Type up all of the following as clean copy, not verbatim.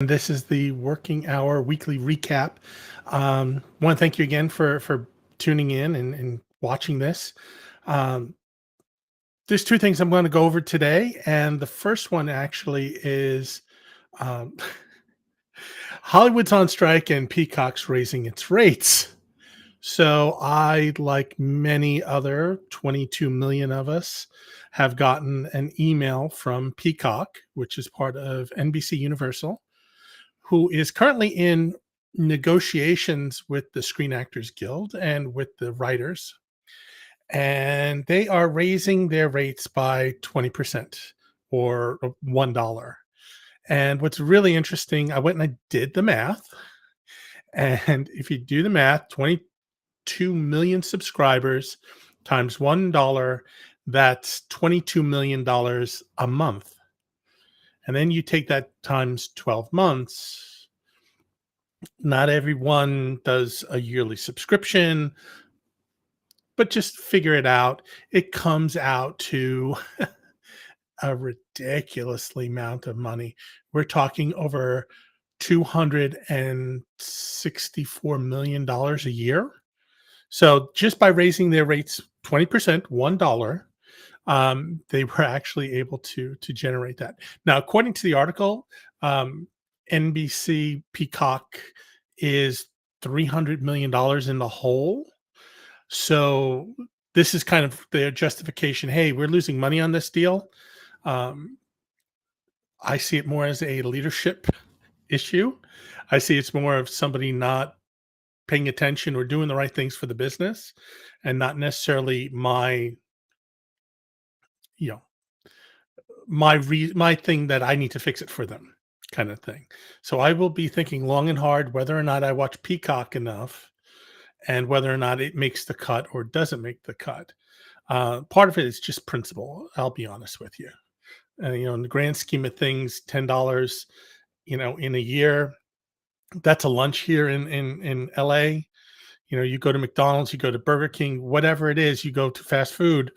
And this is the working hour weekly recap. Want to thank you again for tuning in and watching this. Um, there's two things I'm going to go over today, and the first one actually is um, Hollywood's on strike and Peacock's raising its rates. So I, like many other 22 million of us, have gotten an email from Peacock, which is part of NBC Universal, who is currently in negotiations with the Screen Actors Guild and with the writers. And they are raising their rates by 20% or $1. And what's really interesting, I went and I did the math. And if you do the math, 22 million subscribers times $1, that's $22 million a month. And then you take that times 12 months. Not everyone does a yearly subscription, but just figure it out. It comes out to a ridiculously amount of money. We're talking over $264 million a year. So just by raising their rates 20%, $1, they were actually able to generate that. Now, according to the article, um, NBC Peacock is $300 million in the hole. So this is kind of their justification. Hey, we're losing money on this deal. Um, I see it more as a leadership issue. I see it's more of somebody not paying attention or doing the right things for the business, and not necessarily you know, my thing that I need to fix it for them kind of thing. So I will be thinking long and hard whether or not I watch Peacock enough and whether or not it makes the cut or doesn't make the cut. Part of it is just principle. I'll be honest with you. In the grand scheme of things, $10, in a year, that's a lunch here in LA. You go to McDonald's, you go to Burger King, whatever it is, you go to fast food,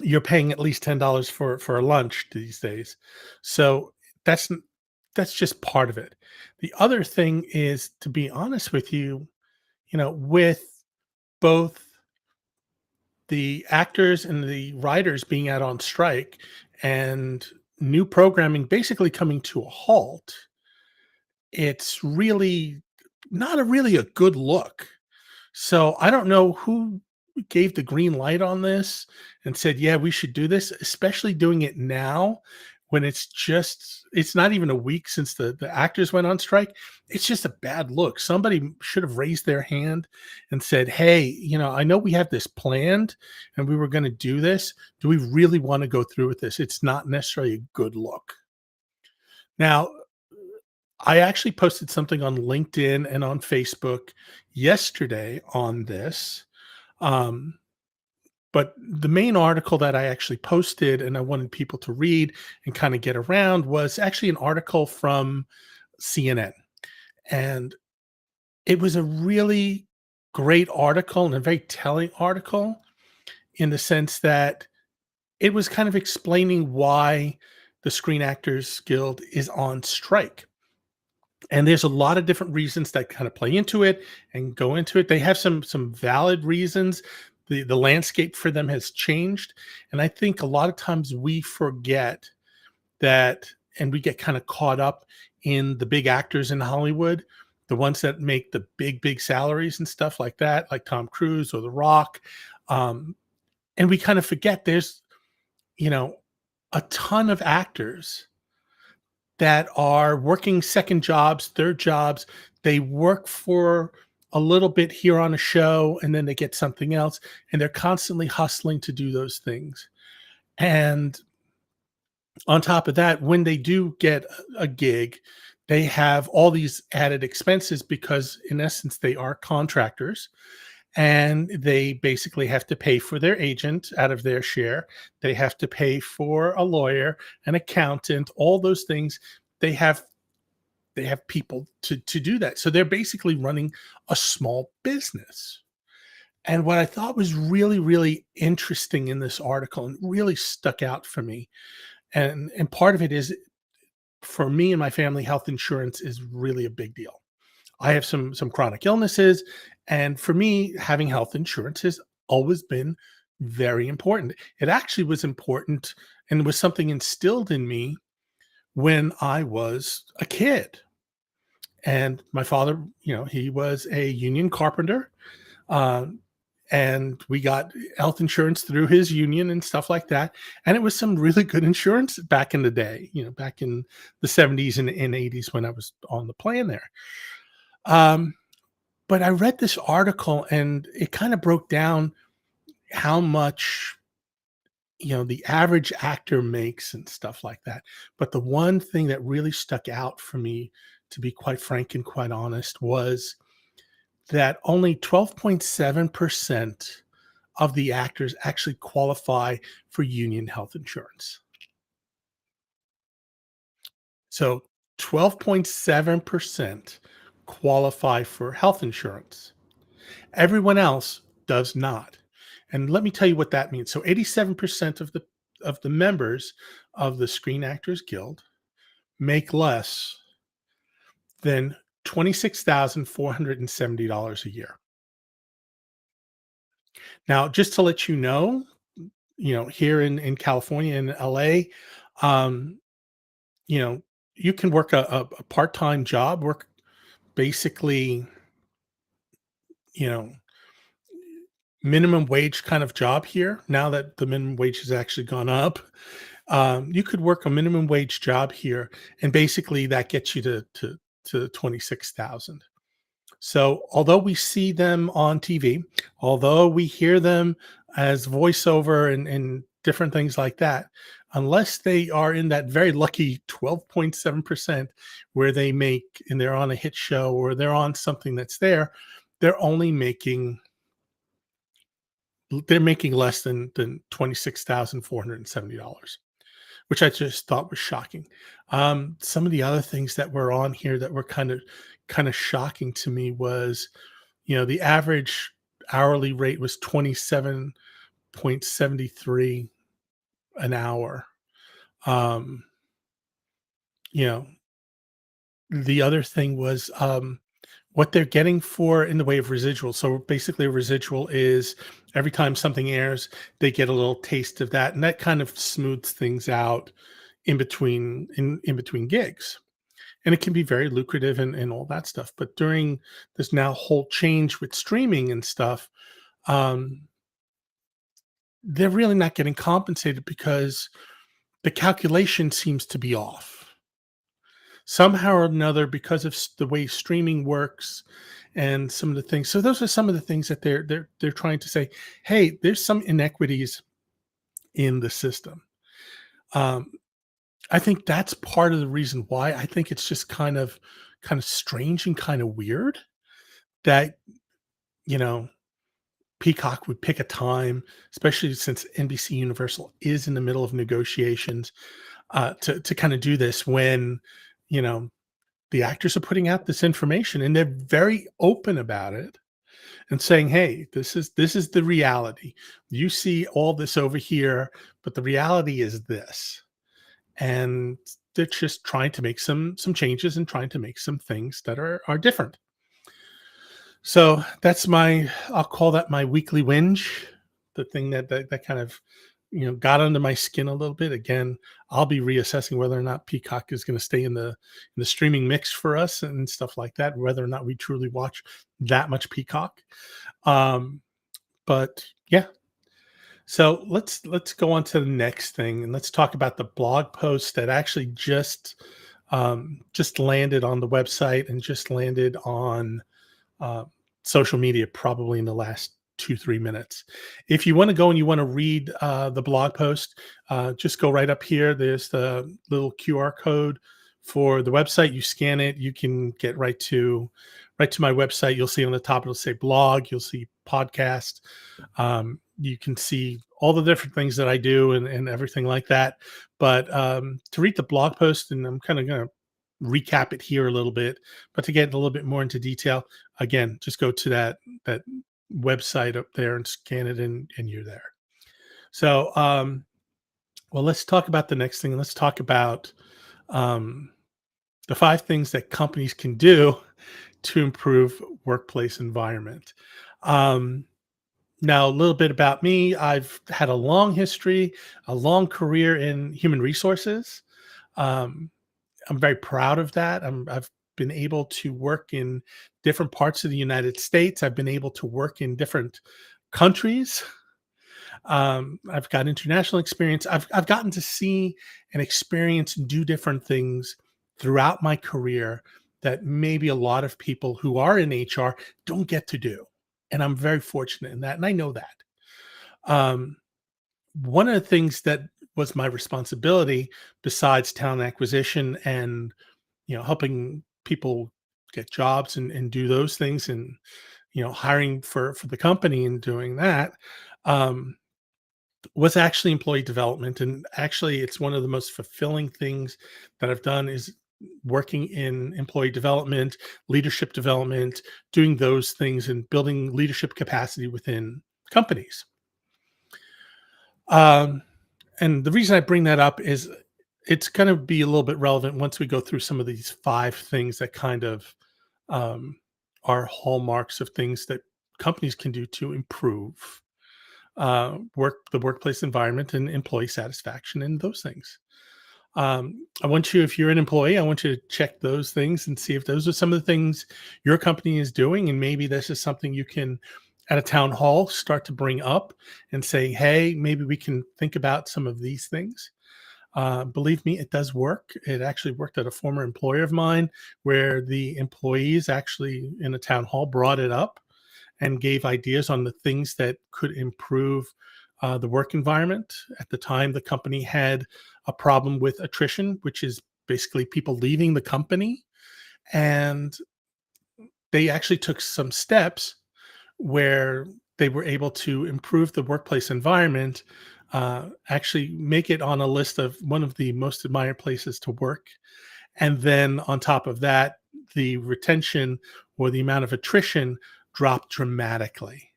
you're paying at least $10 for a lunch these days. So that's that's just part of it. The other thing is, to be honest with you, with both the actors and the writers being out on strike and new programming basically coming to a halt, it's really not a good look. So I don't know who gave the green light on this and said, "Yeah, we should do this," especially doing it now when it's not even a week since the actors went on strike. It's just a bad look. Somebody should have raised their hand and said, "Hey, I know we have this planned and we were going to do this. Do we really want to go through with this? It's not necessarily a good look." Now, I actually posted something on LinkedIn and on Facebook yesterday on this. Um, but the main article that I actually posted and I wanted people to read and kind of get around was actually an article from CNN. And it was a really great article and a very telling article in the sense that it was kind of explaining why the Screen Actors Guild is on strike. And there's a lot of different reasons that kind of play into it and go into it. They have some valid reasons. The landscape for them has changed, and I think a lot of times we forget that, and we get kind of caught up in the big actors in Hollywood, the ones that make the big salaries and stuff like that, like Tom Cruise or The Rock. And we kind of forget there's you know a ton of actors that are working second jobs, third jobs. They work for a little bit here on a show and then they get something else, and they're constantly hustling to do those things. And on top of that, when they do get a gig, they have all these added expenses because in essence they are contractors, and they basically have to pay for their agent out of their share. They have to pay for a lawyer, an accountant, all those things. They have people to do that. So they're basically running a small business. And what I thought was really, really interesting in this article and really stuck out for me, and part of it is for me and my family, health insurance is really a big deal. I have some chronic illnesses, and for me, having health insurance has always been very important. It actually was important and was something instilled in me when I was a kid. And my father, he was a union carpenter, uh, and we got health insurance through his union and stuff like that. And it was some really good insurance back in the day, back in the 70s and 80s when I was on the plan there. Um, but I read this article and it kind of broke down how much the average actor makes and stuff like that. But the one thing that really stuck out for me, to be quite frank and quite honest, was that only 12.7% of the actors actually qualify for union health insurance. So 12.7% qualify for health insurance. Everyone else does not. And let me tell you what that means. So 87% of the members of the Screen Actors Guild make less than $26,470 a year. Now, just to let here in California, in LA, um, you know, you can work a part-time job, work basically, you know, minimum wage kind of job here. Now that the minimum wage has actually gone up, you could work a minimum wage job here, and basically that gets you to 26,000. So, although we see them on TV, although we hear them as voiceover and different things like that, unless they are in that very lucky 12.7% where they make and they're on a hit show or they're on something that's there, they're only making they're making less than $26,470, which I just thought was shocking. Some of the other things that were on here that were kind of shocking to me was, the average hourly rate was 27.73 an hour. Um, you know, the other thing was what they're getting for in the way of residual. So basically, a residual is every time something airs, they get a little taste of that, and that kind of smooths things out in between gigs. And it can be very lucrative and all that stuff. But during this now whole change with streaming and stuff, um, they're really not getting compensated because the calculation seems to be off somehow or another because of the way streaming works and some of the things. So those are some of the things that they're trying to say. Hey, there's some inequities in the system. Um, I think that's part of the reason why I think it's just kind of strange and kind of weird that, you know, Peacock would pick a time, especially since NBC Universal is in the middle of negotiations, to kind of do this when, you know, the actors are putting out this information and they're very open about it and saying, "Hey, this is the reality. You see all this over here, but the reality is this." And they're just trying to make some changes and trying to make some things that are different. So that's I'll call that my weekly whinge, the thing that kind of got under my skin a little bit. Again, I'll be reassessing whether or not Peacock is going to stay in the streaming mix for us and stuff like that, whether or not we truly watch that much Peacock. Um, but yeah, so let's go on to the next thing, and let's talk about the blog post that actually just landed on the website and just landed on uh, social media probably in the last 2-3 minutes. If you want to go and you want to read the blog post, just go right up here. There's the little QR code for the website. You scan it, you can get right to my website. You'll see on the top it'll say blog. You'll see podcast. You can see all the different things that I do and everything like that. But to read the blog post, and I'm kind of going to recap it here a little bit, but to get a little bit more into detail, again, just go to that website up there and scan it, and you're there. So, well, let's talk about the next thing. Let's talk about The 5 things that companies can do to improve workplace environment. Um, Now, a little bit about me. I've had a long history, a long career in human resources. Um, I'm very proud of that. I've been able to work in different parts of the United States. I've been able to work in different countries. I've got international experience. I've gotten to see and experience and do different things throughout my career that maybe a lot of people who are in HR don't get to do. And I'm very fortunate in that, and I know that. Um, One of the things that was my responsibility, besides talent acquisition and helping people get jobs and do those things, and hiring for the company and doing that, um, was actually employee development. And actually, it's one of the most fulfilling things that I've done is working in employee development, leadership development, doing those things and building leadership capacity within companies. Um, and the reason I bring that up is it's going to be a little bit relevant once we go through some of these 5 things that kind of um, are hallmarks of things that companies can do to improve the workplace environment and employee satisfaction and those things. I want you, if you're an employee, I want you to check those things and see if those are some of the things your company is doing. And maybe this is something you can, at a town hall, start to bring up and say, hey, maybe we can think about some of these things. Believe me, it does work. It actually worked at a former employer of mine where the employees actually in a town hall brought it up and gave ideas on the things that could improve the work environment. At the time, the company had a problem with attrition, which is basically people leaving the company. And they actually took some steps where they were able to improve the workplace environment, actually make it on a list of one of the most admired places to work. And then on top of that, the retention or the amount of attrition dropped dramatically.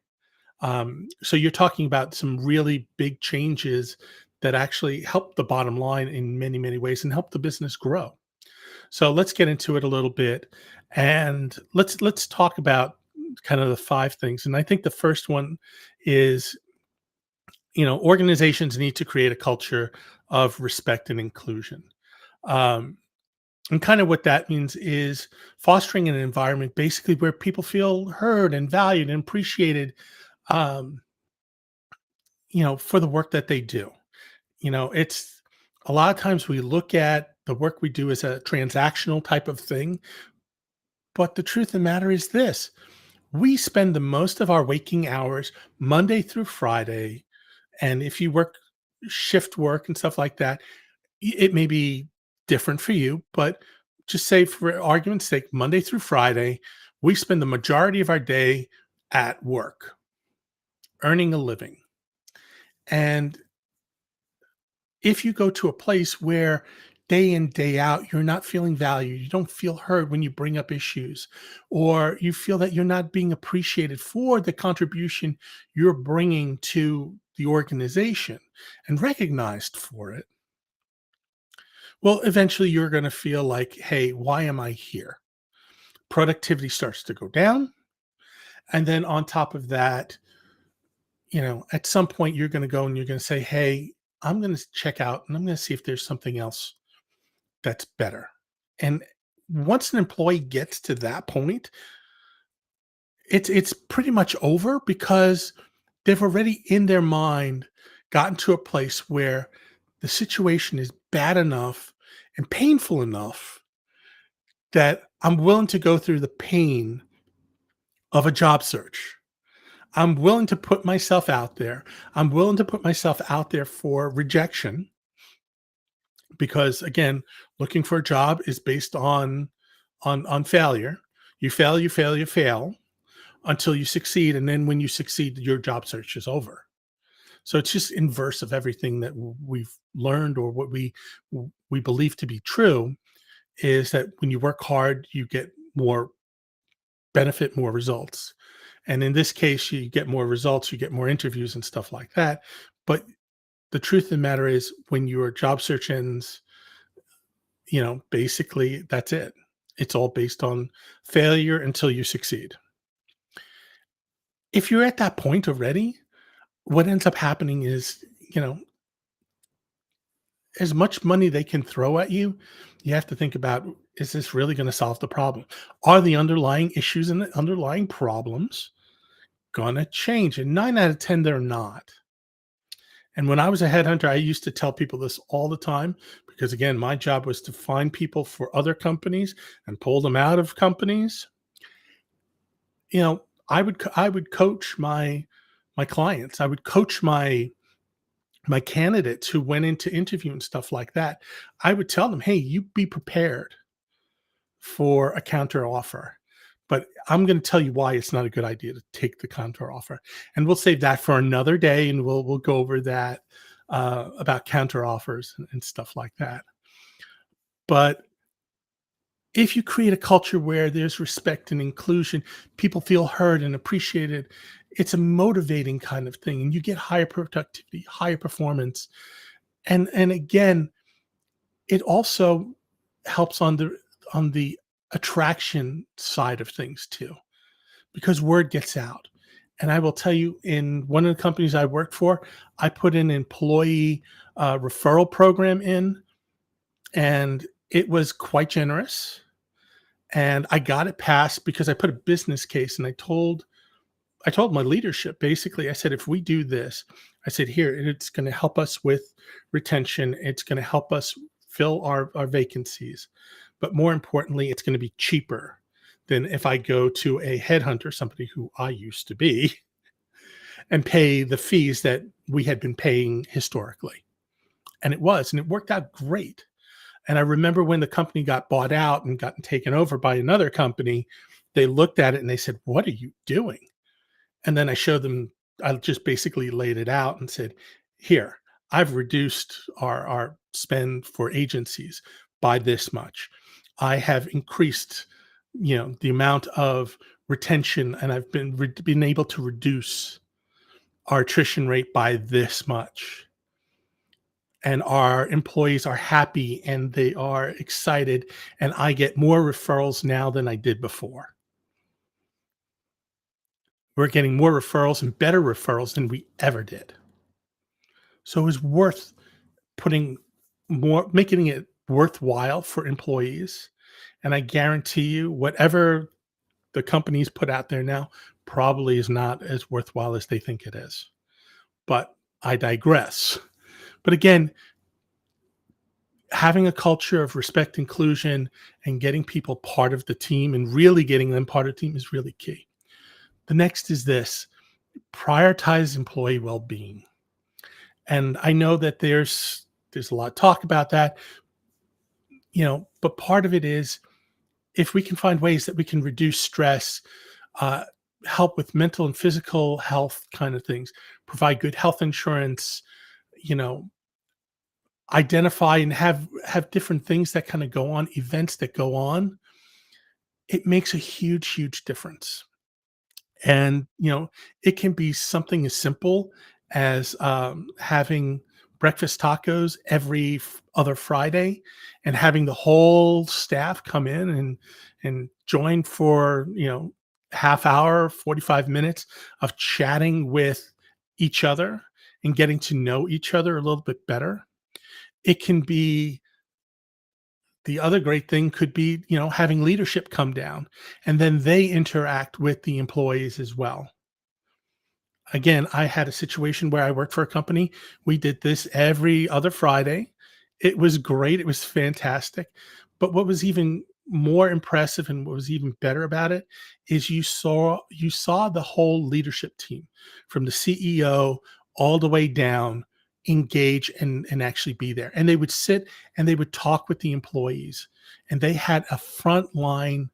So you're talking about some really big changes that actually help the bottom line in many, many ways and help the business grow. So let's get into it a little bit, and let's talk about kind of the 5 things. And I think the first one is, organizations need to create a culture of respect and inclusion. Um, and kind of what that means is fostering an environment basically where people feel heard and valued and appreciated, um, for the work that they do. It's a lot of times we look at the work we do as a transactional type of thing, but the truth of the matter is this: we spend the most of our waking hours Monday through Friday. And if you work shift work and stuff like that, it may be different for you, but just say for argument's sake, Monday through Friday, we spend the majority of our day at work, earning a living. And if you go to a place where day in, day out, you're not feeling valued, you don't feel heard when you bring up issues, or you feel that you're not being appreciated for the contribution you're bringing to the organization and recognized for it, well, eventually you're going to feel like, hey, why am I here? Productivity starts to go down. And then on top of that, at some point you're going to go and you're going to say, hey, I'm going to check out and I'm going to see if there's something else that's better. And once an employee gets to that point, it's pretty much over because they've already in their mind gotten to a place where the situation is bad enough and painful enough that I'm willing to go through the pain of a job search. I'm willing to put myself out there. I'm willing to put myself out there for rejection because again, looking for a job is based on failure. You fail, you fail, you fail until you succeed, and then when you succeed, your job search is over. So it's just inverse of everything that we've learned or what we believe to be true is that when you work hard, you get more benefit, more results. And in this case, you get more results, you get more interviews and stuff like that. But the truth of the matter is, when your job search ends, basically that's it. It's all based on failure until you succeed. If you're at that point already, what ends up happening is, as much money they can throw at you, you have to think about, is this really going to solve the problem? Are the underlying issues and the underlying problems going to change? And 9 out of 10, they're not. And when I was a headhunter, I used to tell people this all the time because, again, my job was to find people for other companies and pull them out of companies. I would coach my clients. I would coach my candidates who went into interview and stuff like that. I would tell them, "Hey, you be prepared for a counter offer, but I'm going to tell you why it's not a good idea to take the counter offer." And we'll save that for another day, and we'll go over that about counter offers and stuff like that. But if you create a culture where there's respect and inclusion, people feel heard and appreciated, it's a motivating kind of thing, and you get higher productivity, higher performance, and again, it also helps on the attraction side of things too, because word gets out. And I will tell you, in one of the companies I worked for, I put an employee referral program in, and it was quite generous. And I got it passed because I put a business case, and I told my leadership, basically, I said, if we do this, I said, here, it's going to help us with retention. It's going to help us fill our vacancies. But more importantly, it's going to be cheaper than if I go to a headhunter, somebody who I used to be, and pay the fees that we had been paying historically. And it worked out great. And I remember when the company got bought out and gotten taken over by another company, they looked at it and they said, "What are you doing?" And then I showed them, I just basically laid it out and said, "Here, I've reduced our spend for agencies by this much. I have increased, the amount of retention, and I've been able to reduce our attrition rate by this much. And our employees are happy and they are excited, and I get more referrals now than I did before. We're getting more referrals and better referrals than we ever did." So it was worth putting making it worthwhile for employees. And I guarantee you, whatever the companies put out there now probably is not as worthwhile as they think it is. But I digress. But again, having a culture of respect, inclusion, and getting people part of the team and really getting them part of the team is really key. The next is this: prioritize employee well-being. And I know that there's a lot of talk about that, but part of it is, if we can find ways that we can reduce stress, uh, help with mental and physical health kind of things, provide good health insurance, you know, identify and have different things that kind of go on, events that go on, it makes a huge, huge difference. And, it can be something as simple as having breakfast tacos every other Friday, and having the whole staff come in and join for, half hour, 45 minutes of chatting with each other and getting to know each other a little bit better. It can be The other great thing could be, having leadership come down, and then they interact with the employees as well. Again, I had a situation where I worked for a company. We did this every other Friday. It was great. It was fantastic. But what was even more impressive and what was even better about it is you saw the whole leadership team, from the CEO all the way down, engage and actually be there. And they would sit and they would talk with the employees, and they had a frontline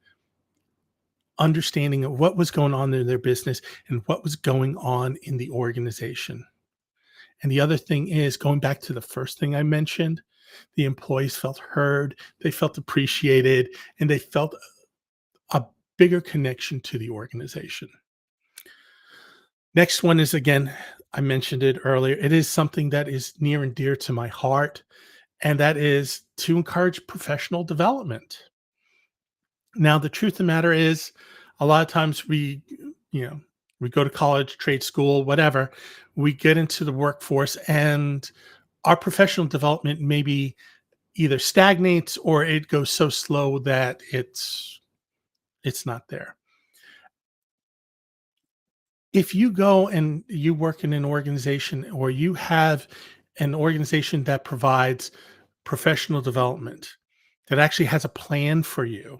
understanding of what was going on in their business and what was going on in the organization. And the other thing is, going back to the first thing I mentioned, the employees felt heard, they felt appreciated, and they felt a bigger connection to the organization. Next one is, again, I mentioned it earlier. It is something that is near and dear to my heart, and that is to encourage professional development. Now, the truth of the matter is, a lot of times you know, we go to college, trade school, whatever, we get into the workforce and our professional development maybe either stagnates or it goes so slow that it's not there. If you go and you work in an organization or you have an organization that provides professional development, that actually has a plan for you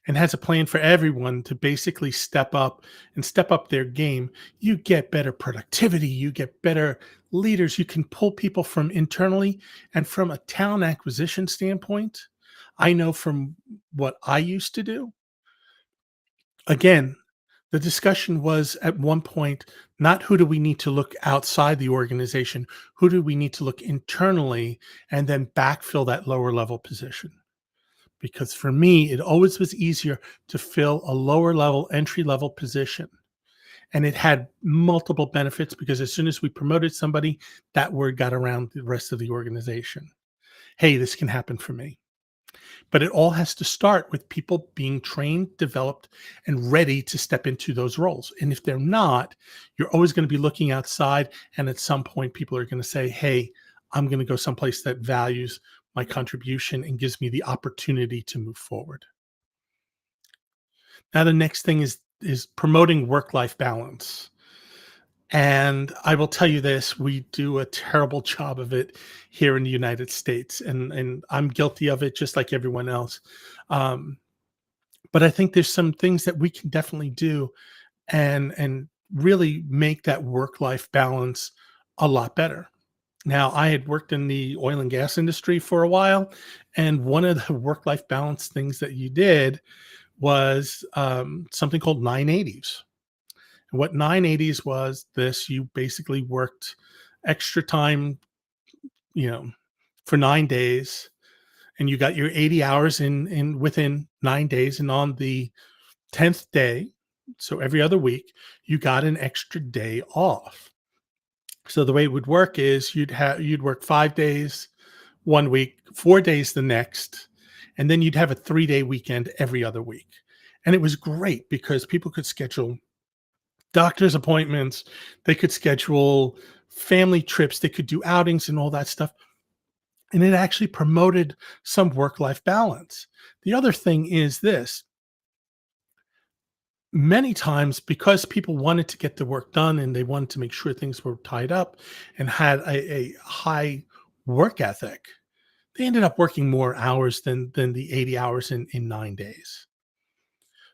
and has a plan for everyone to basically step up and step up their game, you get better productivity, you get better leaders, you can pull people from internally and from a talent acquisition standpoint. I know from what I used to do, again, the discussion was at one point not who do we need to look outside the organization, who do we need to look internally and then backfill that lower level position. Because for me, it always was easier to fill a lower level, entry level position. And it had multiple benefits because as soon as we promoted somebody, that word got around the rest of the organization. Hey, this can happen for me. But it all has to start with people being trained, developed, and ready to step into those roles. And if they're not, you're always going to be looking outside. And at some point, people are going to say, hey, I'm going to go someplace that values my contribution and gives me the opportunity to move forward. Now, the next thing is promoting work-life balance. And I will tell you this, we do a terrible job of it here in the United States, and I'm guilty of it just like everyone else. Um, but I think there's some things that we can definitely do and really make that work-life balance a lot better. Now, I had worked in the oil and gas industry for a while, and one of the work-life balance things that you did was something called 980s. And what 980s was this, you basically worked extra time, you know, for 9 days and you got your 80 hours in within 9 days and on the 10th day, so every other week, you got an extra day off. So the way it would work is you'd work 5 days one week, 4 days the next, and then you'd have a 3-day weekend every other week. And it was great because people could schedule doctor's appointments, they could schedule family trips, they could do outings and all that stuff. And it actually promoted some work life balance. The other thing is this, many times because people wanted to get the work done and they wanted to make sure things were tied up and had a high work ethic, they ended up working more hours than the 80 hours in 9 days.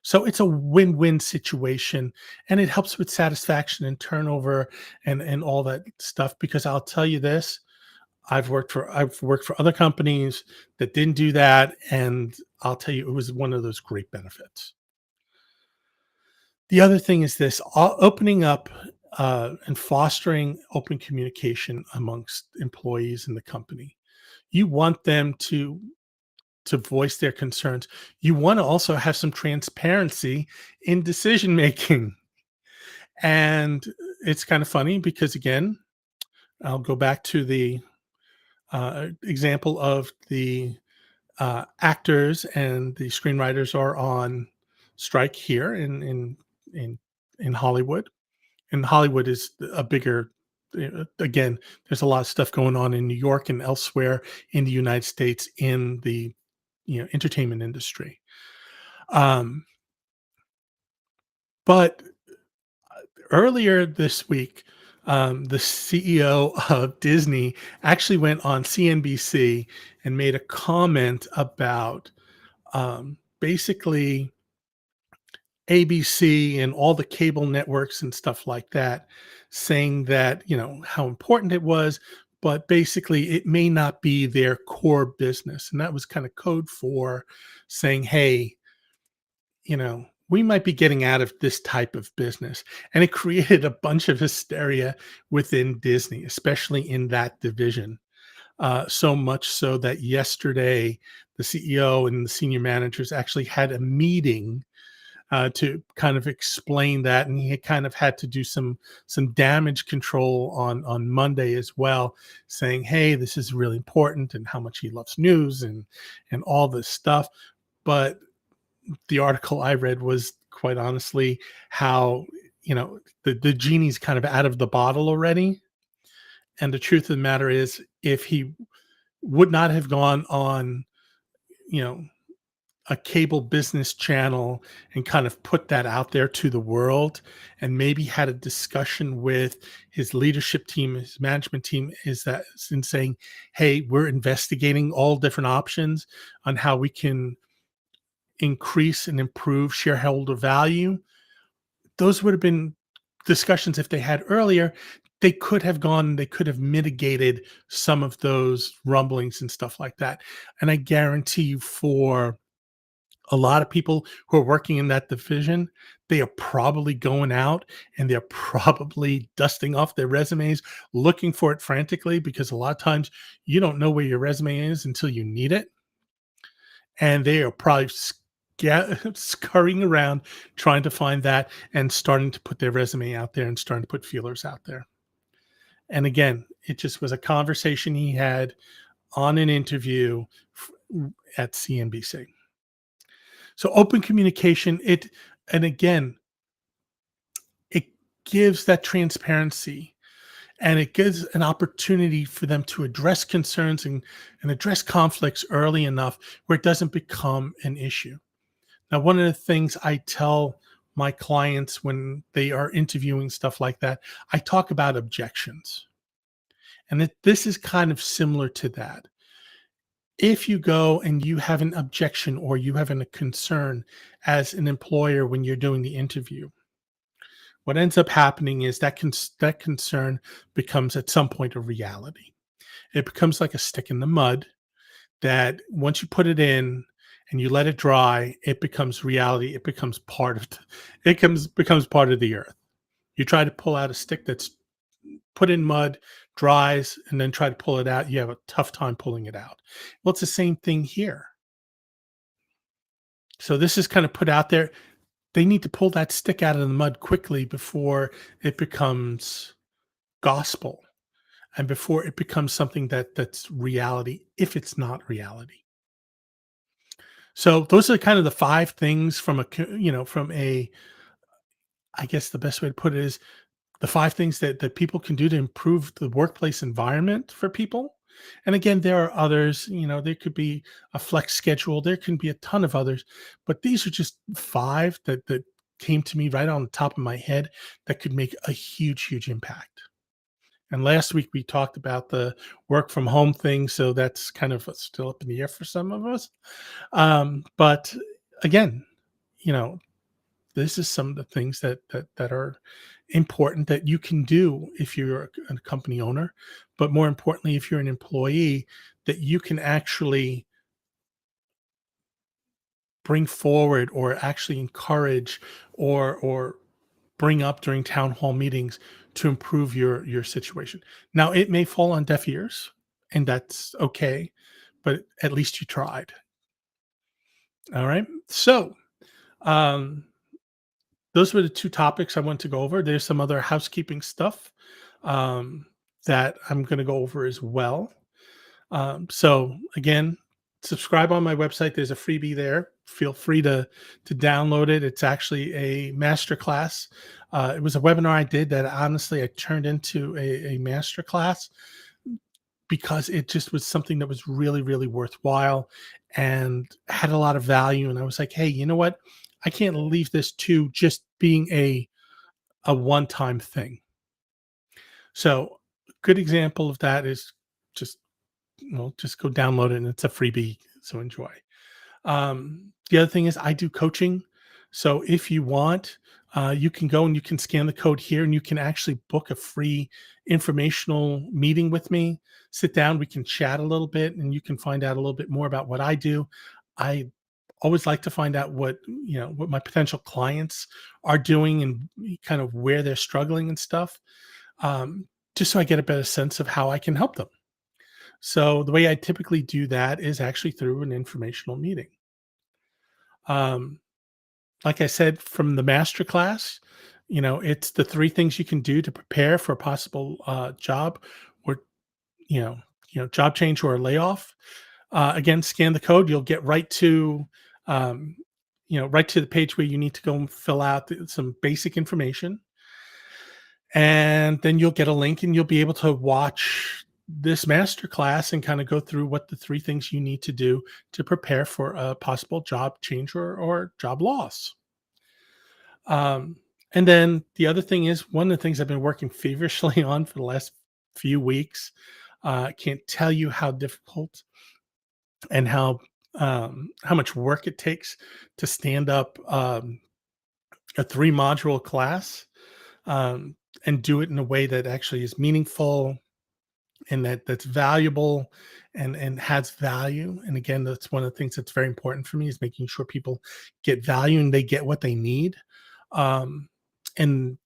So it's a win-win situation, and it helps with satisfaction and turnover and all that stuff, because I'll tell you this, I've worked for other companies that didn't do that, and I'll tell you, it was one of those great benefits. The other thing is this, opening up, and fostering open communication amongst employees in the company. You want them to voice their concerns. You wanna also have some transparency in decision making. And it's kind of funny because, again, I'll go back to the, example of the, actors and the screenwriters are on strike here in in Hollywood. And Hollywood is a bigger, again, there's a lot of stuff going on in New York and elsewhere in the United States in the, entertainment industry. Um, but earlier this week, the CEO of Disney actually went on CNBC and made a comment about basically ABC and all the cable networks and stuff like that, saying that, how important it was, but basically it may not be their core business. And that was kind of code for saying, hey, we might be getting out of this type of business. And it created a bunch of hysteria within Disney, especially in that division. So much so that yesterday, the CEO and the senior managers actually had a meeting to kind of explain that, and he had kind of had to do some damage control on Monday as well, saying, "Hey, this is really important," and how much he loves news and all this stuff. But the article I read was quite honestly how the genie's kind of out of the bottle already. And the truth of the matter is, if he would not have gone on, you know, a cable business channel and kind of put that out there to the world and maybe had a discussion with his leadership team, his management team, is that in saying, hey, we're investigating all different options on how we can increase and improve shareholder value. Those would have been discussions if they had earlier. They could have mitigated some of those rumblings and stuff like that. And I guarantee you, for a lot of people who are working in that division, they are probably going out and they're probably dusting off their resumes, looking for it frantically, because a lot of times you don't know where your resume is until you need it. And they are probably scurrying around trying to find that and starting to put their resume out there and starting to put feelers out there. And again, it just was a conversation he had on an interview at CNBC. So open communication, and again, it gives that transparency, and it gives an opportunity for them to address concerns and address conflicts early enough where it doesn't become an issue. Now, one of the things I tell my clients when they are interviewing stuff like that, I talk about objections. And this is kind of similar to that. If you go and you have an objection or you have a concern as an employer when you're doing the interview, what ends up happening is that concern becomes at some point a reality. It becomes like a stick in the mud that once you put it in and you let it dry, it becomes reality. It becomes part of becomes part of the earth. You try to pull out a stick that's put in mud, dries, and then try to pull it out, you have a tough time pulling it out. Well, it's the same thing here. So this is kind of put out there. They need to pull that stick out of the mud quickly before it becomes gospel and before it becomes something that's reality, if it's not reality. So those are kind of the five things from from a, I guess the best way to put it is the five things that people can do to improve the workplace environment for people. And again, there are others, there could be a flex schedule, there can be a ton of others, but these are just five that came to me right on the top of my head that could make a huge impact. And last week we talked about the work from home thing, so that's kind of still up in the air for some of us. But again, you know, this is some of the things that are important that you can do if you're a company owner, but more importantly, if you're an employee, that you can actually bring forward or actually encourage or bring up during town hall meetings to improve your situation. Now, it may fall on deaf ears, and that's okay, but at least you tried. All right. So, um, those were the two topics I want to go over. There's some other housekeeping stuff um, that I'm going to go over as well. So again, subscribe on my website. There's a freebie there. Feel free to download it. It's actually a masterclass. It was a webinar I did that honestly I turned into a masterclass because it just was something that was really worthwhile and had a lot of value. And I was like, hey, you know what? I can't leave this to just being a one-time thing. So a good example of that is just just go download it and it's a freebie. So enjoy. The other thing is I do coaching. So if you want, you can go and you can scan the code here and you can actually book a free informational meeting with me. Sit down, we can chat a little bit and you can find out a little bit more about what I do. I always like to find out what my potential clients are doing and kind of where they're struggling and stuff. Just so I get a better sense of how I can help them. So the way I typically do that is actually through an informational meeting. Um, like I said, from the master class, it's the 3 things you can do to prepare for a possible, job or, you know job change or a layoff. Again, scan the code, you'll get um, right to the page where you need to go and fill out some basic information. And then you'll get a link and you'll be able to watch this master class and kind of go through what the 3 things you need to do to prepare for a possible job change or job loss. Um, and then the other thing is one of the things I've been working feverishly on for the last few weeks. I can't tell you how difficult and how much work it takes to stand up a 3 module class, um, and do it in a way that actually is meaningful and that's valuable and has value. And again, that's one of the things that's very important for me is making sure people get value and they get what they need. Um, and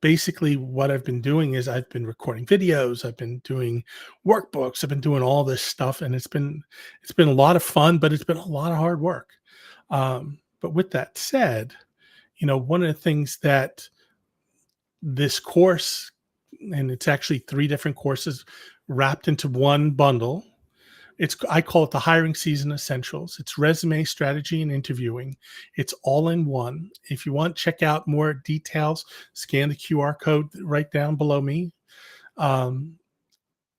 basically what I've been doing is I've been recording videos, I've been doing workbooks, I've been doing all this stuff, and it's been a lot of fun, but it's been a lot of hard work. But with that said, one of the things that this course, and it's actually 3 different courses wrapped into one bundle. I call it the hiring season essentials. It's resume strategy and interviewing. It's all in one. If you want, check out more details, scan the QR code right down below me. Um,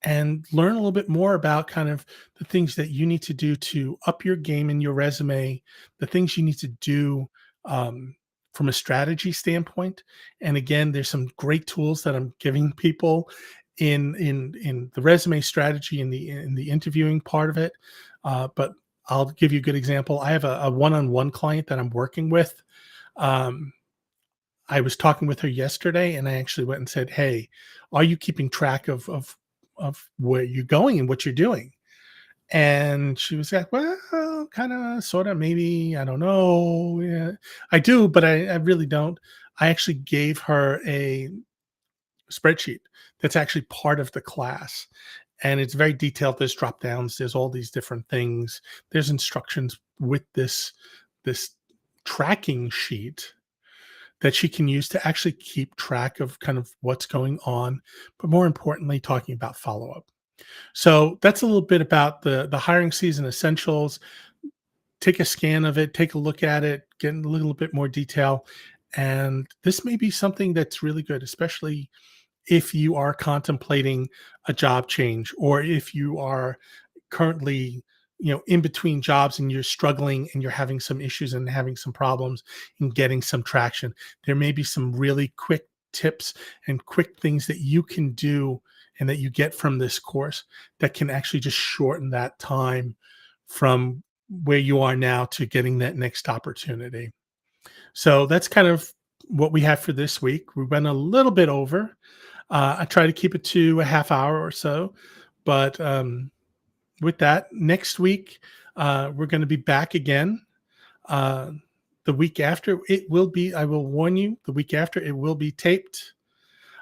and learn a little bit more about kind of the things that you need to do to up your game in your resume, the things you need to do um, from a strategy standpoint. And again, there's some great tools that I'm giving people in the resume strategy in the interviewing part of it. But I'll give you a good example. I have a one-on-one client that I'm working with. Um, I was talking with her yesterday, and I actually went and said, "Hey, are you keeping track of where you're going and what you're doing?" And she was like, "Well, kind of, sort of, maybe. I don't know. Yeah, I do, but I really don't." I actually gave her a spreadsheet that's actually part of the class, and it's very detailed. There's drop downs. There's all these different things. There's instructions with this tracking sheet that she can use to actually keep track of kind of what's going on, but more importantly, talking about follow up. So that's a little bit about the hiring season essentials. Take a scan of it, take a look at it, get in a little bit more detail. And this may be something that's really good, especially if you are contemplating a job change or if you are currently in between jobs and you're struggling and you're having some issues and having some problems and getting some traction. There may be some really quick tips and quick things that you can do and that you get from this course that can actually just shorten that time from where you are now to getting that next opportunity. So that's kind of what we have for this week. We went a little bit over. I try to keep it to a half hour or so, but with that, next week we're going to be back again. Uh, the week after, it will be. I will warn you. The week after, it will be taped.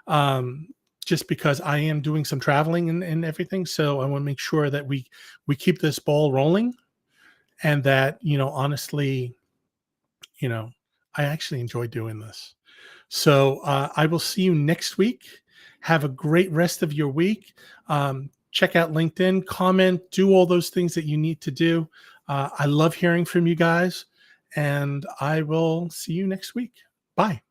Um, just because I am doing some traveling and everything, so I want to make sure that we keep this ball rolling, and that honestly, you know, I actually enjoy doing this. So I will see you next week. Have a great rest of your week. Check out LinkedIn, comment, do all those things that you need to do. I love hearing from you guys, and I will see you next week. Bye.